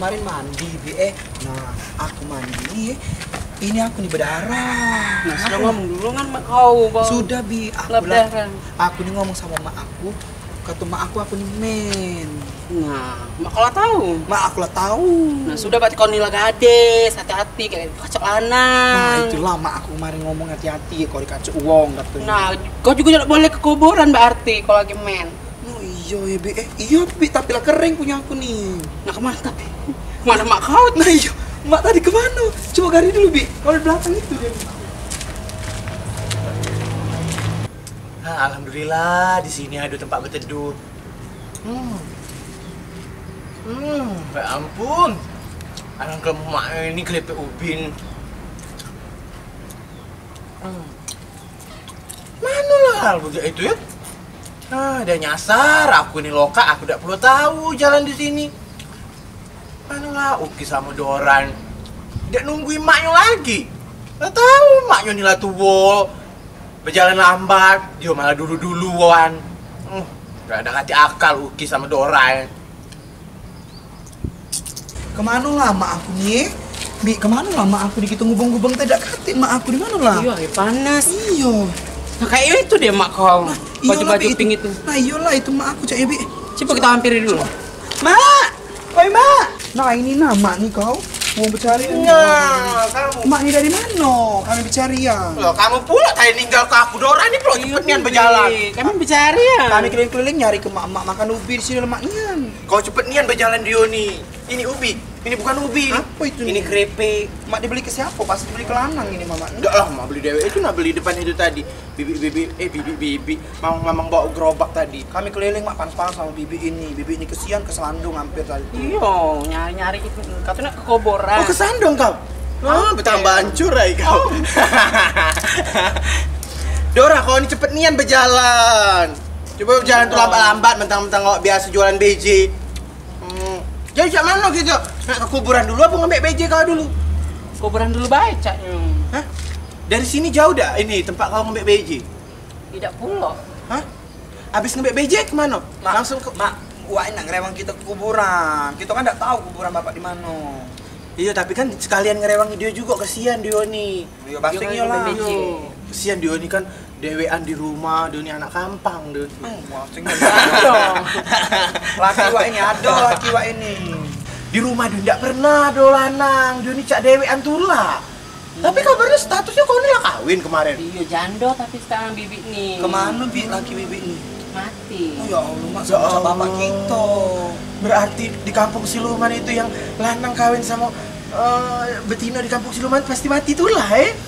kemarin mandi, Bi. Nah, aku mandi. Ini aku nih berdarah. Nah, sudah ngomong dulu kan mak kau, Bang. Sudah, Bi. Aku nih ngomong sama mak aku. Kata mak aku nih men. Nah, mak kau lah tahu. Mak aku lah tahu. Nah, sudah berarti kau nila gadis, hati-hati kayak kacau lanang. Nah, itulah mak aku kemarin ngomong hati-hati kalau dikacau uang katanya. Nah, kau juga tidak boleh ke kuburan berarti kalau lagi men. Oh iya ya, Bi. Iya, Bi, tapi lah kering punya aku nih. Nah, kemana tapi? Mana mak kau? Nah, iya. Mak tadi kemana? Coba cari dulu, Bi. Kalau di belakang itu dia. Alhamdulillah di sini ada tempat berteduh. Ya ampun. Alangkah mak ini keripik ubin. Mana lah hal begitu ya? Dia nyasar. Aku ini loka. Aku tidak perlu tahu jalan di sini. Manalah Uki sama Doran. Tidak nungguin maknya lagi. Nggak tahu maknya nila tuwo. Berjalan lambat, dia malah dulu-duluan. Gak ada hati akal Uki sama Dora. Kemana lah mak aku nih? Bi, kemana lah mak aku dikitu ngubeng-ngubeng tidak katik mak aku di mana lah? Iya, panas. Iya. Nah, kayak itu dia mak kau. Baju-baju pink itu. Nah, iyalah itu mak aku, Cak Bi. Coba kita hampiri dulu. Mak! Oi, Mak! Nah, ini nama nih kau. Mau bercari. Nah, kamu. Mak ini dari mana? Kami bercari ya. Loh, kamu pula tadi ninggal ke aku. Dora ini belum cepet nian berjalan. Kami bicara ya. Kami keliling-keliling nyari ke mak-mak makan ubi di sini lemak nian. Kau cepet nian berjalan Dioni. Ini ubi. Ini bukan ubi. Apa itu? Ini keripik. Mak dibeli ke siapa? Pasti dibeli ke lanang ini, Mama. Enggak lah, mak beli dewe itu nak beli depan itu tadi. Bibi. Mamang bawa gerobak tadi. Kami keliling mak panas-panas sama bibi ini. Bibi ini kesian keselandung hampir tadi. Iya, nyari-nyari itu. Katanya ke kuburan. Oh, kesandung kau. Bertambah hancur ay kau. Dora, kau ini cepet nian berjalan. Coba berjalan tuh lambat-lambat, mentang-mentang kau biasa jualan BJ. Jadi cak mana gitu? Nak ke kuburan dulu apa ngambil BJ kau dulu? Kuburan dulu baik, Caknya. Hah? Dari sini jauh dah ini tempat kau ngambil BJ? Tidak pula. Hah? Abis ngambil BJ kemana? Mak, Langsung ke... Mak, wah nak ngerewang kita ke kuburan. Kita kan enggak tahu kuburan bapak di mana. Iya, tapi kan sekalian ngerewang dia juga, kesian Dioni. Iya, basing Iya, lah. BJ. Kesian Dioni kan dewean di rumah, Dioni anak kampang deh. Basing dong. Laki wak ini ada, laki wak ini. Di rumah dia tidak pernah ada lanang, Dioni cak dewean tula. Tapi kabarnya statusnya kau ini lah kawin kemarin. Iya, jando tapi sekarang bibi nih. Kemana bi laki bibi ini? Mati. Oh ya Allah, mak Ya sama Allah. bapak kita. Berarti di kampung Siluman itu yang lanang kawin sama betina di kampung Siluman pasti mati tula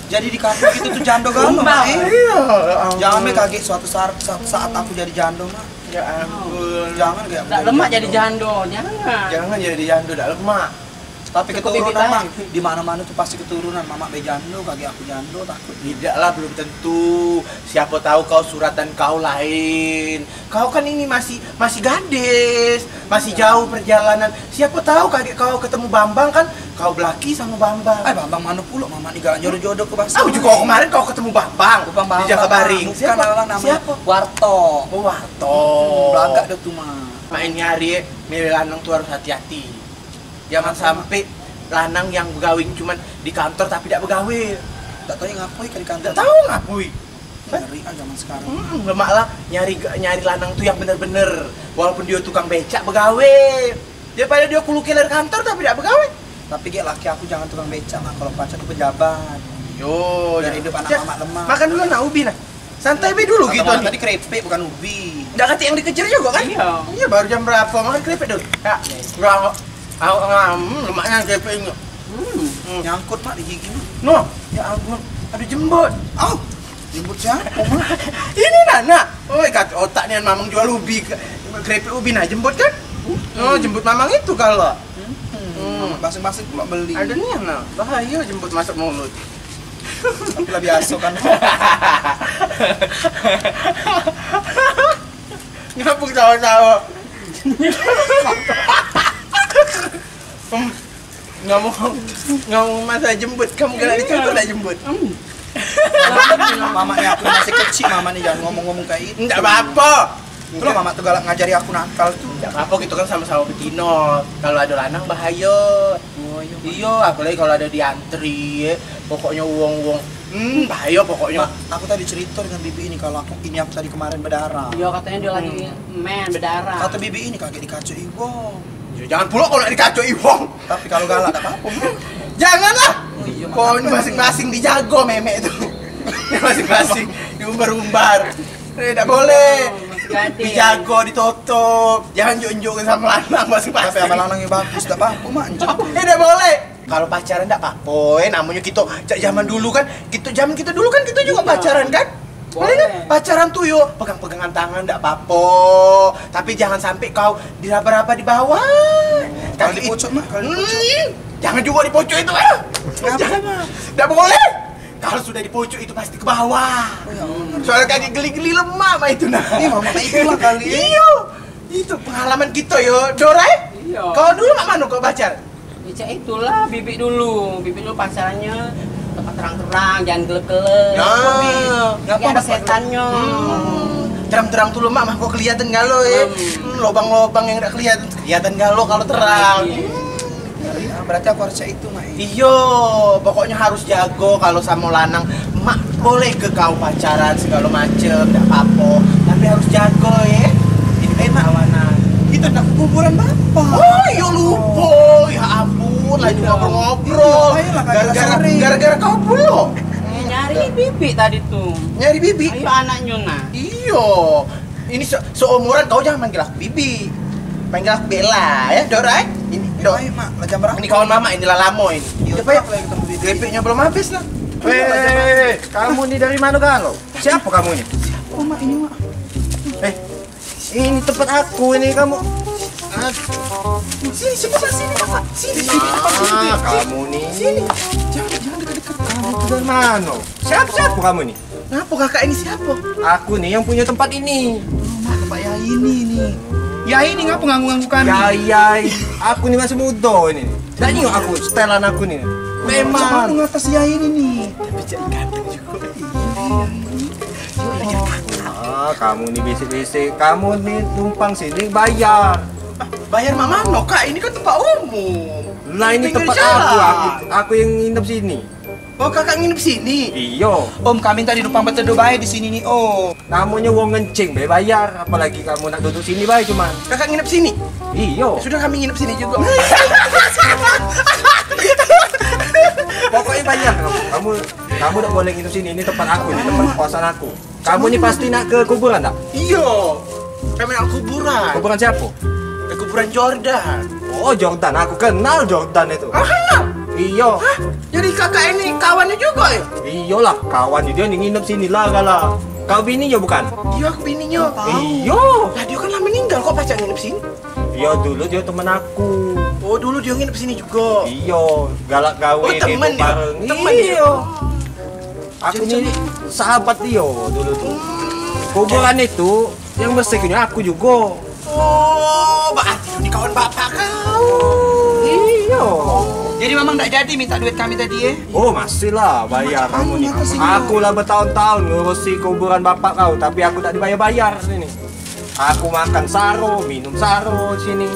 Jadi di kampung kita tuh jando galau, Sumpah. mak. Iya. Jangan me kaget suatu saat aku jadi jando, mak. Ya ampun. Jangan kayak Tak lemak jadi jando, jangan. Jangan jadi jando dak lemak. Tapi Cukup keturunan bibit mak, aja. di mana-mana tuh pasti keturunan. Mama be jando, kakek aku jando, takut. Tidak lah, belum tentu. Siapa tahu kau suratan kau lain. Kau kan ini masih gadis, masih jauh perjalanan. Siapa tahu kakek kau ketemu Bambang kan? Kau belaki sama Bambang. Bambang mana pula mama nih galan jodoh-jodoh ke bangsa. Aku juga kemarin kau ketemu Bambang. Bambang Di Jakabaring. Bukan orang namanya Siapa? Warto. Oh, Warto. Belagak deh tuh mah. Main nyari, milih lanang tuh harus hati-hati. Jangan sampai lanang yang begawing cuman di kantor tapi tidak begawe. Tak tahu yang ngapoi ke di kantor. Tidak tahu ngapui. Ngeri zaman sekarang. Lemak lah nyari lanang tuh yang bener-bener. Walaupun dia tukang becak begawe. Daripada dia kuluki dari kantor tapi tidak begawe. Tapi kayak laki aku jangan tukang becak mak, kalau pacar tuh pejabat. Yo, Dari hidup anak mama lemah. Makan dulu nak ubi nah. Santai be dulu gitu Tadi nih. keripik bukan ubi. Enggak kata yang dikejar juga kan? Iya. Iya, baru jam berapa? Makan keripik dulu. Ya. Lemaknya keripiknya. Nyangkut mak di gigi mak. No, ya ampun. Ada jembut. Oh, jemput siapa mak? Ini Nana. Oh, kata otaknya mamang jual ubi. Keripik ubi nah jembut kan? Oh, jembut mamang itu kalau. Basing-basing pula beli. Ada nih nah. Bahaya jembut masuk mulut. Tapi lah biasa kan. Ngapuk tawa-tawa. Ngomong masa jembut, kamu gak ada contoh gak jembut? Mama nih aku masih kecil, mama nih jangan ngomong-ngomong kayak itu. Enggak apa-apa. Itulah mama tuh galak ngajari aku nakal tuh. Gak apa gitu kan sama-sama betino. Kalau ada lanang bahaya. Oh, iya. Iya, apalagi kalau ada diantri ya. Pokoknya uang-uang. Bahaya pokoknya. Aku tadi cerita dengan bibi ini kalau aku tadi kemarin berdarah. Iya, katanya dia lagi berdarah. Kata bibi ini kaget dikacau iwong. Ya, jangan pula kalau dikacau iwong. Tapi kalau galak ada apa-apa. Janganlah. Iya, Kau ini masing-masing dijago memek itu. Masing-masing diumbar-umbar. Tidak boleh. Dijago, ditutup. Jangan junjung sama lanang Tapi masing-masing. sama lanang yang bagus, tidak apa-apa mak. Tidak boleh. Kalau pacaran tidak apa-apa, namanya kita zaman dulu kan, zaman kita dulu kan kita juga pacaran kan? Boleh kan? Pacaran tuh yo, pegang-pegangan tangan tidak apa-apa. Tapi jangan sampai kau diraba-raba di bawah. Kalau di pucuk mak, kalau di pucuk. Jangan juga di pojok itu jangan. Tidak boleh. Kalau sudah di pojok itu pasti ke bawah. Soalnya kaki geli-geli lemah mah itu nah. Iya mama itulah kali. Iya. Itu pengalaman kita yo, Dorai. Iya. Kau dulu mak mana kau pacar? Ya itulah bibik dulu pacarannya tempat terang-terang, jangan gelap-gelap. Ngapa Ada setannya. Terang-terang tuh mak mah kok kelihatan nggak lo ya? Lobang-lobang yang nggak kelihatan nggak lo kalau terang. Berarti aku harus itu mak. Iyo, pokoknya harus jago kalau sama lanang. Mak boleh ke kau pacaran segala macem, nggak apa-apa. Tapi harus jago ya. Ini mak lanang. Kita nak kuburan bapak. Oh, iya lupa. Ya ampun, lagi ngobrol-ngobrol. Iya, ayolah, Gara-gara kau belum Nyari bibik tadi tuh. nyari bibi. Ayo anaknya nah. Iyo. Ini seumuran kau jangan manggil aku bibi. Panggil aku Bella ya, Dora. Ini Dora. Ayo mak, jam berapa? Ini kawan mama, inilah Lamo ini. Iya, Coba ya. apa yang ketemu bibi? Grepeknya belum habis lah. Kamu nih dari mana galau? Siapa kamu ini? Oh mak ini mak. Ini tempat aku ini kamu. Sini, sini, Bapak. Sini. Kamu nih. Sini. Jangan dekat-dekat. Kamu tuh dari mana? Siapa kamu ini? Kenapa kakak ini siapa? Aku nih yang punya tempat ini. Oh mak, tempat ya ini nih. Ya ini ngapa nganggu-nganggu kami? Yai, aku nih masih muda ini. Dan ini aku, setelan aku nih. Memang Memang. ngatas ya ini nih. Tapi jadi ganteng juga. Kamu nih bisik-bisik. Kamu nih numpang sini bayar. Bayar mama no kak, ini kan tempat umum. Lah ini Pinggir tempat jalan. aku yang nginep sini. Oh kakak nginep sini. Iyo. Om kami tadi numpang berteduh baik di sini nih om. Namanya wong ngencing, bayar. Apalagi kamu nak duduk sini baik cuman. Kakak nginep sini. Iyo. Sudah kami nginep sini juga. Pokoknya bayar kamu tidak boleh nginep sini. Ini tempat aku, ini tempat kekuasaan aku. Kamu ini pasti nak ke kuburan tak? Iya. Kami nak kuburan. Kuburan siapa? Ke kuburan Jordan. Oh Jordan, aku kenal Jordan itu. Kenal? Iyo. Jadi kakak ini kawannya juga ya? Iyalah, kawan dia nih nginep sini lah galah. Kau bininya bukan? Iya aku bininya. Iyo. Lah dia kan lah meninggal kok pacar nginep sini? Iya dulu dia teman aku. Oh dulu dia nginep sini juga. Iyo, galak gawe Oh, temen itu dia? bareng. Temen dia? Iyo. Aku nih sahabat dia dulu tuh. Kuburan itu yang bersihnya aku juga. Oh, berarti ini kawan bapak kau. Iyo. Jadi memang tidak jadi minta duit kami tadi ya? Oh masih lah bayar kamu nih. Aku lah bertahun-tahun ngurusi kuburan bapak kau, tapi aku tak dibayar-bayar sini. Aku makan saro, minum saro sini.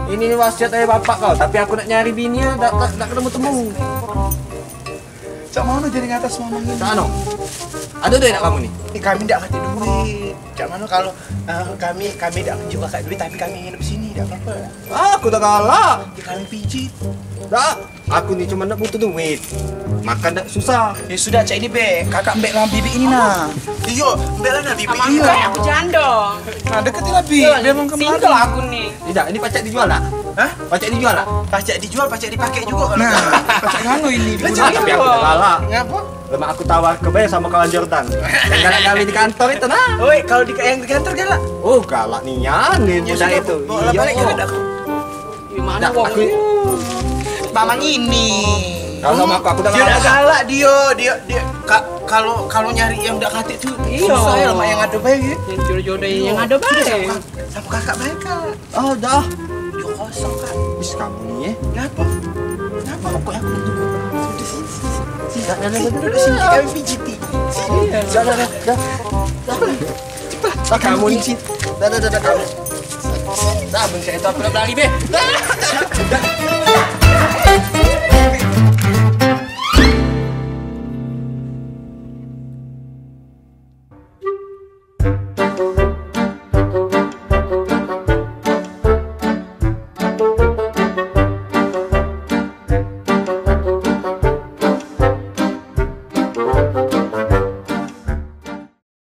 Ini wasiat dari bapak kau, tapi aku nak nyari bininya tak ketemu-temu. Cak mana jadi ngatas mamang ini? Cak ano? Ada duit tak kamu nih? Kami tidak kasih duit. Cak mana kalau kami tidak menjual kakak duit, tapi kami nginep sini, tidak apa-apa. Aku tak galak. Ya, kami pijit. Tak, aku nih cuma nak butuh duit. Makan tak susah. Ya sudah cak ini be, kakak mbak lah bibi ini nah. Iyo, bela nabi Sama iya. aku aku jandong. Nah deketin lah bi, biar mau kemana? Single aku nih. Tidak, ini pacak dijual tak? Hah? Pacak dijual tak? Pajak dijual, pajak dipakai juga kalau Nah, pacak nganu ini. Lah, Ah, tapi aku tak galak. Ngapa? Lama aku tawar ke bayar sama kawan Jordan. Yang galak kali di kantor itu nah. Oi, kalau yang di kantor galak. Oh galak nian nih Ya budak sudah, itu. bawa balik Iya. ke ada. Gimana Dah, wong? aku Mamang ini. kalau sama aku tak Dia udah galak. galak dia kalau nyari yang udah kate tuh Iya. susah ya sama yang ada baik ya. Yang jodoh-jodoh yang ada baik. Sama kakak baik kak. Oh dah. Yo kosong kak. Bis kamu nih ya. Ngapa? Ngapa? Pokoknya aku udah sudah sini. Dah, dah, dah, dah, Udah sini kami pijiti. Iya. dah, dah, dah. Kamu nih. Dah kamu. Dah, bengsa itu aku nak lari, be. Dah.